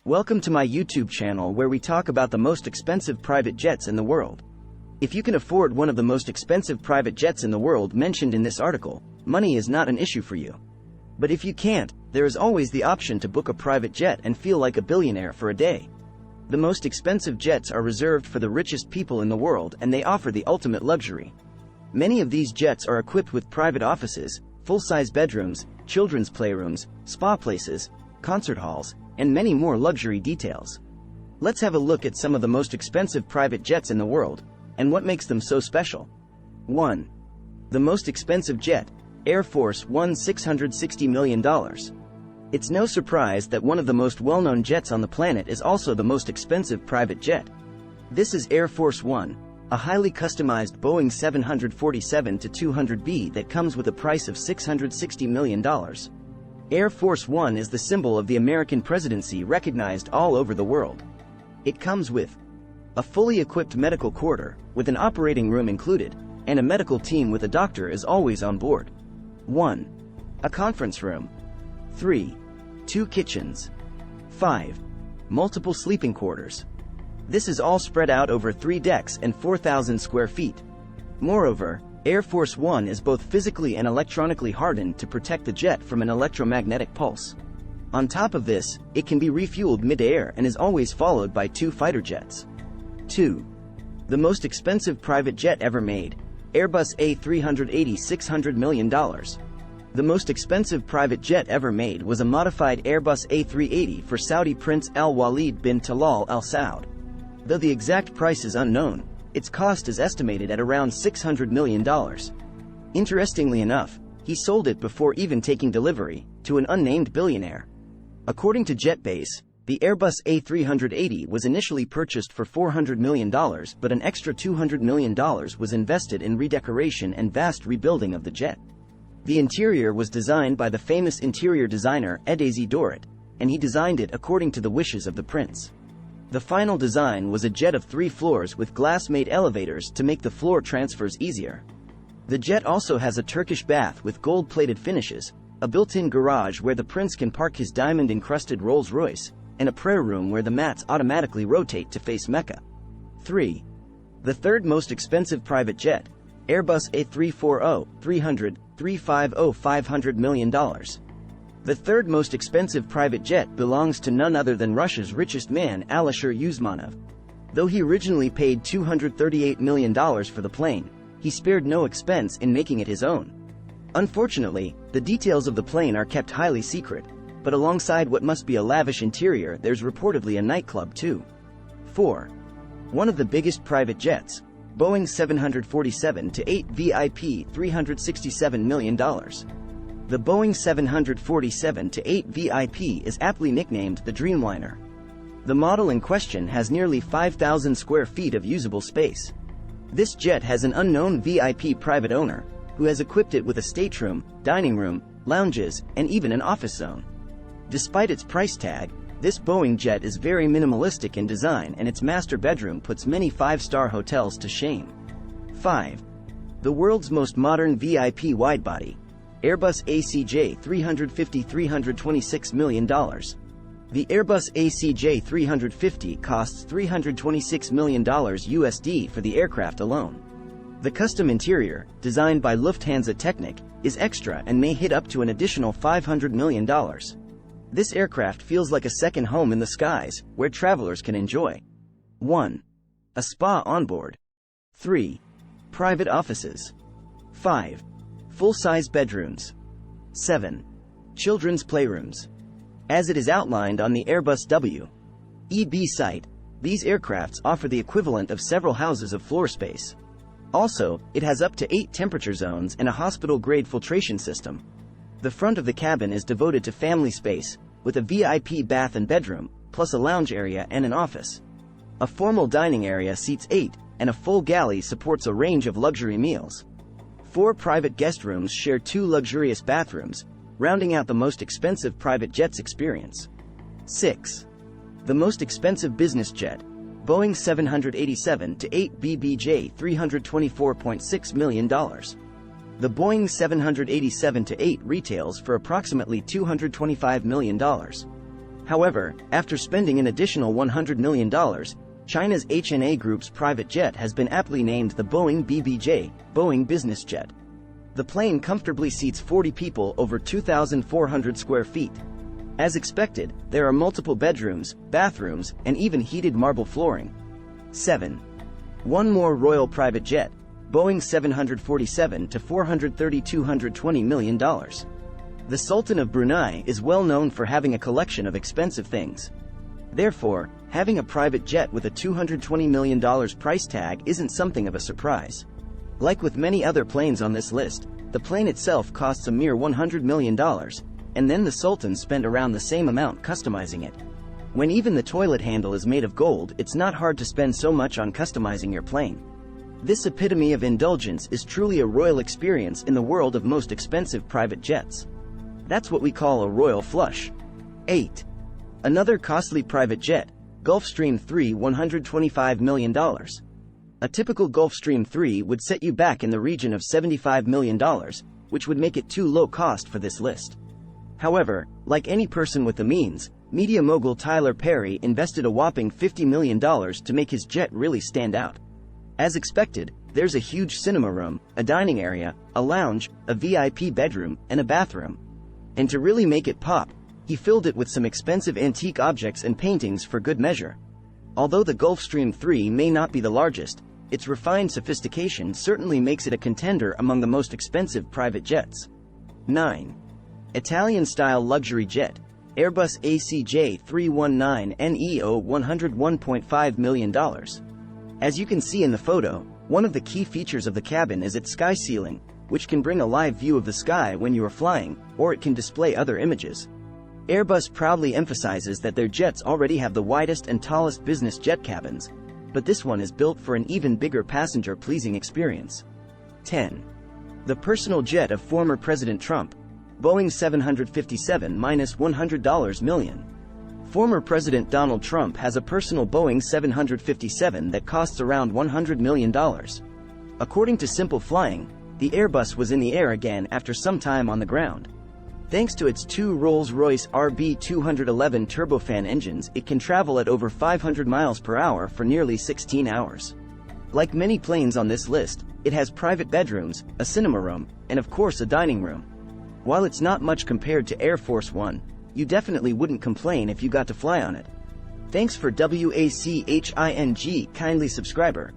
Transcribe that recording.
Welcome to my YouTube channel where we talk about the most expensive private jets in the world. If you can afford one of the most expensive private jets in the world mentioned in this article, money is not an issue for you. But if you can't, there is always the option to book a private jet and feel like a billionaire for a day. The most expensive jets are reserved for the richest people in the world, and they offer the ultimate luxury. Many of these jets are equipped with private offices, full-size bedrooms, children's playrooms, spa places, concert halls, and many more luxury details. Let's have a look at some of the most expensive private jets in the world, and what makes them so special. 1. The most expensive jet, Air Force One, $660 million. It's no surprise that one of the most well-known jets on the planet is also the most expensive private jet. This is Air Force One, a highly customized Boeing 747-200B that comes with a price of $660 million. Air Force One is the symbol of the American presidency, recognized all over the world. It comes with a fully equipped medical corridor, with an operating room included, and a medical team with a doctor is always on board. 1. A conference room. 3. 2 kitchens. 5. Multiple sleeping quarters. This is all spread out over 3 decks and 4,000 square feet. Moreover, Air Force One is both physically and electronically hardened to protect the jet from an electromagnetic pulse. On top of this, it can be refueled mid-air and is always followed by 2 fighter jets. 2. The most expensive private jet ever made, Airbus A380, $600 million. The most expensive private jet ever made was a modified Airbus A380 for Saudi Prince Al-Walid bin Talal Al Saud. Though the exact price is unknown, its cost is estimated at around $600 million. Interestingly enough, he sold it before even taking delivery, to an unnamed billionaire. According to JetBase, the Airbus A380 was initially purchased for $400 million, but an extra $200 million was invested in redecoration and vast rebuilding of the jet. The interior was designed by the famous interior designer Edezi Dorit, and he designed it according to the wishes of the prince. The final design was a jet of 3 floors with glass-made elevators to make the floor transfers easier. The jet also has a Turkish bath with gold-plated finishes, a built-in garage where the prince can park his diamond-encrusted Rolls-Royce, and a prayer room where the mats automatically rotate to face Mecca. 3. The third most expensive private jet, Airbus A340-350, $500 million. The third most expensive private jet belongs to none other than Russia's richest man, Alisher Usmanov. Though he originally paid $238 million for the plane, he spared no expense in making it his own. Unfortunately, the details of the plane are kept highly secret, but alongside what must be a lavish interior, there's reportedly a nightclub too. 4. One of the biggest private jets, Boeing 747-8 VIP, $367 million. The Boeing 747-8 VIP is aptly nicknamed the Dreamliner. The model in question has nearly 5,000 square feet of usable space. This jet has an unknown VIP private owner, who has equipped it with a stateroom, dining room, lounges, and even an office zone. Despite its price tag, this Boeing jet is very minimalistic in design, and its master bedroom puts many 5-star hotels to shame. 5. The world's most modern VIP widebody, Airbus ACJ350, $326 million. The Airbus ACJ350 costs $326 million USD for the aircraft alone. The custom interior, designed by Lufthansa Technik, is extra and may hit up to an additional $500 million. This aircraft feels like a second home in the skies, where travelers can enjoy 1. A spa on board. 3. Private offices. 5. Full-size bedrooms. 7. Children's playrooms. As it is outlined on the Airbus W.E.B. site, these aircrafts offer the equivalent of several houses of floor space. Also, it has up to 8 temperature zones and a hospital-grade filtration system. The front of the cabin is devoted to family space, with a VIP bath and bedroom, plus a lounge area and an office. A formal dining area seats 8, and a full galley supports a range of luxury meals. 4 private guest rooms share 2 luxurious bathrooms, rounding out the most expensive private jet's experience. 6. The most expensive business jet, Boeing 787-8 BBJ, $324.6 million. The Boeing 787-8 retails for approximately $225 million. However, after spending an additional $100 million, China's HNA Group's private jet has been aptly named the Boeing BBJ, Boeing Business Jet. The plane comfortably seats 40 people over 2,400 square feet. As expected, there are multiple bedrooms, bathrooms, and even heated marble flooring. 7. One more royal private jet, Boeing 747 to $430–220 million. The Sultan of Brunei is well known for having a collection of expensive things. Therefore, having a private jet with a $220 million price tag isn't something of a surprise. Like with many other planes on this list, the plane itself costs a mere $100 million, and then the Sultan spent around the same amount customizing it. When even the toilet handle is made of gold, it's not hard to spend so much on customizing your plane. This epitome of indulgence is truly a royal experience in the world of most expensive private jets. That's what we call a royal flush. 8. Another costly private jet, Gulfstream 3, $125 million. A typical Gulfstream 3 would set you back in the region of $75 million, which would make it too low cost for this list. However, like any person with the means, media mogul Tyler Perry invested a whopping $50 million to make his jet really stand out. As expected, there's a huge cinema room, a dining area, a lounge, a VIP bedroom, and a bathroom. And to really make it pop, he filled it with some expensive antique objects and paintings for good measure. Although the Gulfstream 3 may not be the largest, its refined sophistication certainly makes it a contender among the most expensive private jets. 9. Italian-style luxury jet, Airbus ACJ319neo $101.5 million. As you can see in the photo, one of the key features of the cabin is its sky ceiling, which can bring a live view of the sky when you are flying, or it can display other images. Airbus proudly emphasizes that their jets already have the widest and tallest business jet cabins, but this one is built for an even bigger passenger-pleasing experience. 10. The personal jet of former President Trump, Boeing 757-$100 million. Former President Donald Trump has a personal Boeing 757 that costs around $100 million. According to Simple Flying, the Airbus was in the air again after some time on the ground. Thanks to its two Rolls-Royce RB211 turbofan engines, it can travel at over 500 miles per hour for nearly 16 hours. Like many planes on this list, it has private bedrooms, a cinema room, and of course a dining room. While it's not much compared to Air Force One, you definitely wouldn't complain if you got to fly on it. Thanks for WACHING, kindly subscriber.